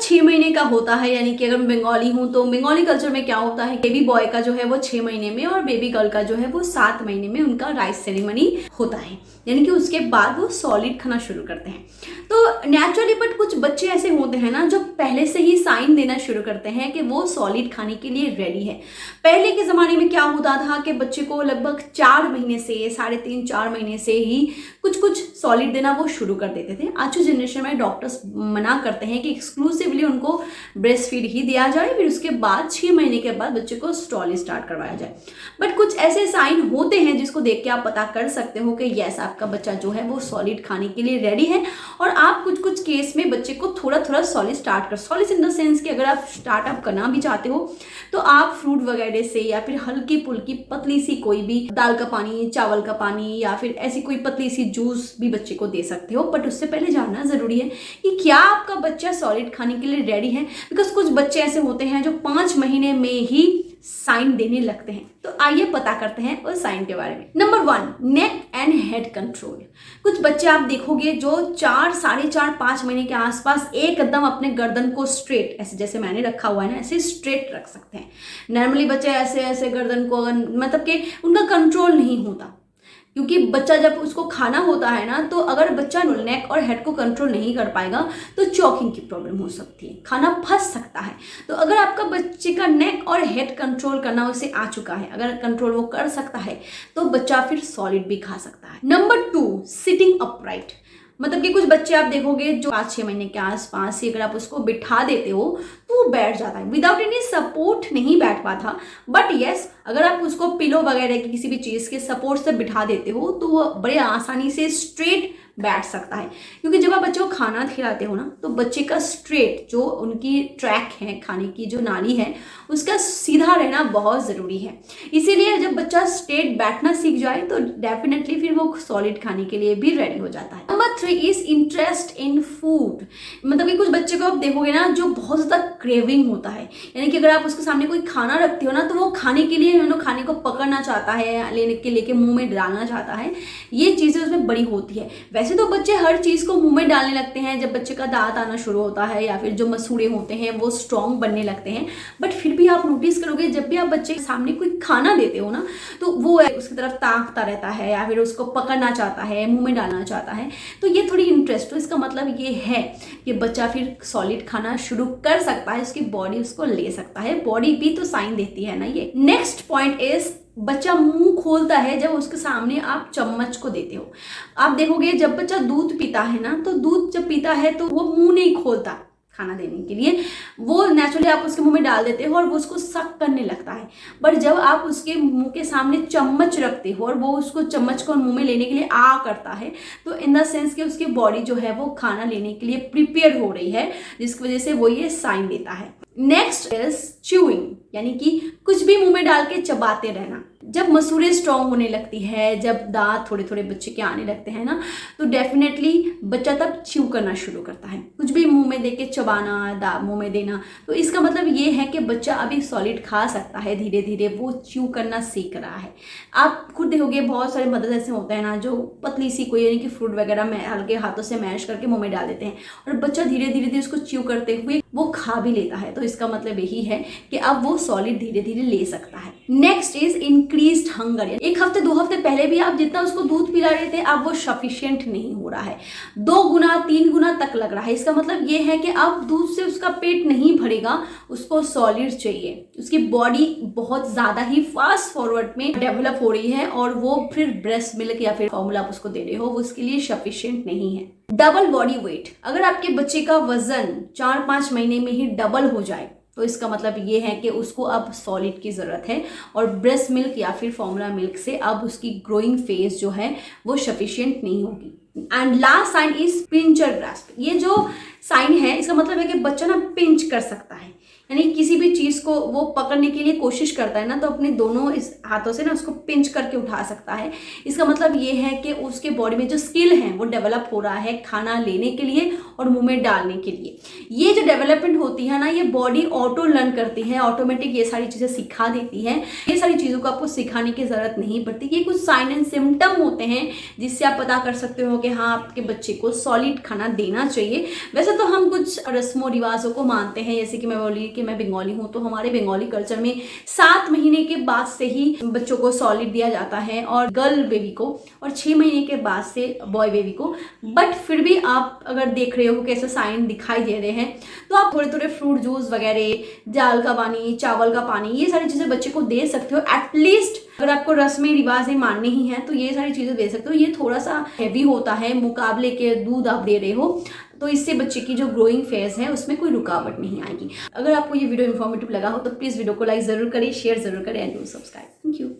6 महीने का होता है, यानी कि अगर मैं बंगाली हूँ तो बंगाली कल्चर में क्या होता है, बेबी बॉय का जो है वो 6 महीने में और बेबी गर्ल का जो है वो 7 महीने में उनका राइस सेरेमनी होता है, यानी कि उसके बाद वो सॉलिड खाना शुरू करते हैं। तो नेचुरली बट कुछ बच्चे ऐसे होते हैं ना जो पहले से ही साइन देना शुरू करते हैं कि वो सॉलिड खाने के लिए रेडी है। पहले के ज़माने में क्या होता था कि बच्चे को लगभग 4 महीने से 3.5-4 महीने से ही कुछ सॉलिड देना वो शुरू कर देते थे। आज की जनरेशन में डॉक्टर्स मना करते हैं कि एक्सक्लूसिवली उनको ब्रेस्ट फीड ही दिया जाए, फिर उसके बाद 6 महीने के बाद बच्चे को सॉलिड स्टार्ट करवाया जाए। बट कुछ ऐसे साइन होते हैं जिसको देख के आप पता कर सकते हो कि यस आपका बच्चा जो है वो सॉलिड खाने के लिए रेडी है, और आप कुछ केस में बच्चे को थोड़ा सॉलिड स्टार्ट कर, सॉलिड इन द सेंस कि अगर आप स्टार्टअप करना भी चाहते हो तो आप फ्रूट वगैरह से या फिर हल्की फुल्की पतली सी कोई भी दाल का पानी, चावल का पानी या फिर ऐसी कोई पतली सी जूस भी बच्चे को दे सकते हो। बट उससे पहले जानना जरूरी है कि क्या आपका बच्चा सॉलिड खाने के लिए रेडी है, बिकॉज कुछ बच्चे ऐसे होते हैं जो 5 महीने में ही साइन देने लगते हैं। तो आइए पता करते हैं उस साइन के बारे में। Number 1, neck and head control. कुछ बच्चे आप देखोगे जो 4, 4.5, 5 महीने के आसपास एकदम अपने गर्दन को स्ट्रेट, ऐसे जैसे मैंने रखा हुआ है ना, ऐसे स्ट्रेट रख सकते हैं। नॉर्मली बच्चे ऐसे गर्दन को मतलब कि उनका कंट्रोल नहीं होता, क्योंकि बच्चा जब उसको खाना होता है ना, तो अगर बच्चा नेक और हेड को कंट्रोल नहीं कर पाएगा तो चॉकिंग की प्रॉब्लम हो सकती है, खाना फंस सकता है। तो अगर आपका बच्चे का नेक और हेड कंट्रोल करना उसे आ चुका है, अगर कंट्रोल वो कर सकता है, तो बच्चा फिर सॉलिड भी खा सकता है। Number 2, sitting upright. मतलब कि कुछ बच्चे आप देखोगे जो 5-6 महीने के आसपास ही अगर आप उसको बिठा देते हो तो वो बैठ जाता है, विदाउट एनी सपोर्ट नहीं बैठ पाता। बट यस, अगर आप उसको पिलो वगैरह की किसी भी चीज़ के सपोर्ट से बिठा देते हो तो वो बड़े आसानी से स्ट्रेट बैठ सकता है। क्योंकि जब आप बच्चे को खाना खिलाते हो ना, तो बच्चे का स्ट्रेट जो उनकी ट्रैक है, खाने की जो नाली है, उसका सीधा रहना बहुत ज़रूरी है। इसीलिए जब बच्चा स्ट्रेट बैठना सीख जाए तो डेफिनेटली फिर वो सॉलिड खाने के लिए भी रेडी हो जाता है। Number 3 is interest in food. मतलब कि कुछ बच्चे को आप देखोगे ना जो बहुत ज़्यादा क्रेविंग होता है, यानी कि अगर आप उसके सामने कोई खाना रखते हो ना तो वो खाने के लिए खाने को पकड़ना चाहता है, लेके मुंह में डालना चाहता है। ये चीज़ें उसमें बड़ी होती है। वैसे तो बच्चे हर चीज़ को मुंह में डालने लगते हैं जब बच्चे का दांत आना शुरू होता है या फिर जो मसूड़े होते हैं वो स्ट्रॉन्ग बनने लगते हैं। बट फिर भी आप नोटिस करोगे जब भी आप बच्चे के सामने कोई खाना देते हो ना, तो वो उसकी तरफ ताकता रहता है या फिर उसको पकड़ना चाहता है, मुंह में डालना चाहता है। तो ये थोड़ी इंटरेस्ट, तो इसका मतलब ये है कि बच्चा फिर सॉलिड खाना शुरू कर सकता है, उसकी बॉडी उसको ले सकता है। बॉडी भी तो साइन देती है ना ये। नेक्स्ट पॉइंट इज बच्चा मुंह खोलता है जब उसके सामने आप चम्मच को देते हो। आप देखोगे जब बच्चा दूध पीता है ना, तो दूध जब पीता है तो वो मुंह नहीं खोलता खाना देने के लिए, वो नेचुरली आप उसके मुंह में डाल देते हो और वो उसको सक करने लगता है। बट जब आप उसके मुंह के सामने चम्मच रखते हो और वो उसको चम्मच को मुंह में लेने के लिए आ करता है, तो इन द सेंस कि उसकी बॉडी जो है वो खाना लेने के लिए प्रिपेयर हो रही है, जिसकी वजह से वो ये साइन देता है। नेक्स्ट इज च्यूइंग, यानी कि कुछ भी मुंह में डाल के चबाते रहना। जब मसूड़े स्ट्रॉन्ग होने लगती है, जब दांत थोड़े बच्चे के आने लगते हैं ना, तो डेफिनेटली बच्चा तब च्यू करना शुरू करता है। कुछ भी मुंह में देके चबाना, मुंह में देना, तो इसका मतलब ये है कि बच्चा अभी सॉलिड खा सकता है, धीरे धीरे वो च्यू करना सीख रहा है। आप खुद देखोगे बहुत सारे मदद ऐसे होते हैं ना जो पतली सी कोई, यानी कि फ्रूट वगैरह हल्के हाथों से मैश करके मुंह में डाल देते हैं और बच्चा धीरे धीरे उसको च्यू करते हुए वो खा भी लेता है। तो इसका मतलब यही है कि अब वो सॉलिड धीरे धीरे ले सकता है। Next is increased hunger. 1 हफ्ते 2 हफ्ते पहले भी आप जितना उसको दूध पिला रहे थे, अब वो सफिशिएंट नहीं हो रहा है, 2 गुना 3 गुना तक लग रहा है। इसका मतलब ये है कि अब दूध से उसका पेट नहीं भरेगा, उसको सॉलिड चाहिए। उसकी बॉडी बहुत ज़्यादा ही फास्ट फॉरवर्ड में डेवलप हो रही है और वो फिर ब्रेस्ट मिल्क या फिर फॉर्मूला आप उसको दे रहे हो, वो उसके लिए सफिशिएंट नहीं है। Double body weight. अगर आपके बच्चे का वजन 4-5 महीने में ही डबल हो जाए तो इसका मतलब ये है कि उसको अब सॉलिड की ज़रूरत है और ब्रेस्ट मिल्क या फिर फॉर्मूला मिल्क से अब उसकी ग्रोइंग फेज जो है वो सफिशिएंट नहीं होगी। And last sign is pincer grasp. ये जो साइन है इसका मतलब है कि बच्चा ना पिंच कर सकता है, यानी किसी भी चीज को वो पकड़ने के लिए कोशिश करता है ना, तो अपने दोनों इस हाथों से ना उसको पिंच करके उठा सकता है। इसका मतलब ये है कि उसके बॉडी में जो स्किल है वो डेवलप हो रहा है खाना लेने के लिए और मुंह में डालने के लिए। ये जो डेवलपमेंट होती है ना, ये बॉडी ऑटो लर्न करती है, ऑटोमेटिक ये सारी चीजें सिखा देती है। ये सारी चीजों को आपको सिखाने की जरूरत नहीं पड़ती। ये कुछ साइन एंड सिम्टम होते हैं जिससे आप पता कर सकते हो कि हाँ, आपके बच्चे को सॉलिड खाना देना चाहिए। वैसे तो हम कुछ रस्मों रिवाजों को मानते हैं, जैसे कि मैं बोली कि मैं बंगाली हूँ, तो हमारे बंगाली कल्चर में 7 महीने के बाद से ही बच्चों को सॉलिड दिया जाता है, और गर्ल बेबी को, और 6 महीने के बाद से बॉय बेबी को। बट फिर भी आप अगर देख रहे हो कि ऐसे साइन दिखाई दे रहे हैं, तो आप थोड़े थोड़े फ्रूट जूस वगैरह, दाल का पानी, चावल का पानी, ये सारी चीजें बच्चे को दे सकते हो। एटलीस्ट अगर आपको रस्में रिवाजें माननी ही हैं तो ये सारी चीजें दे सकते हो। ये थोड़ा सा हैवी होता है मुकाबले के दूध आप दे रहे हो, तो इससे बच्चे की जो ग्रोइंग फेज है उसमें कोई रुकावट नहीं आएगी। अगर आपको ये वीडियो इन्फॉर्मेटिव लगा हो तो प्लीज वीडियो को लाइक जरूर करें, शेयर जरूर करें and do subscribe. Thank you.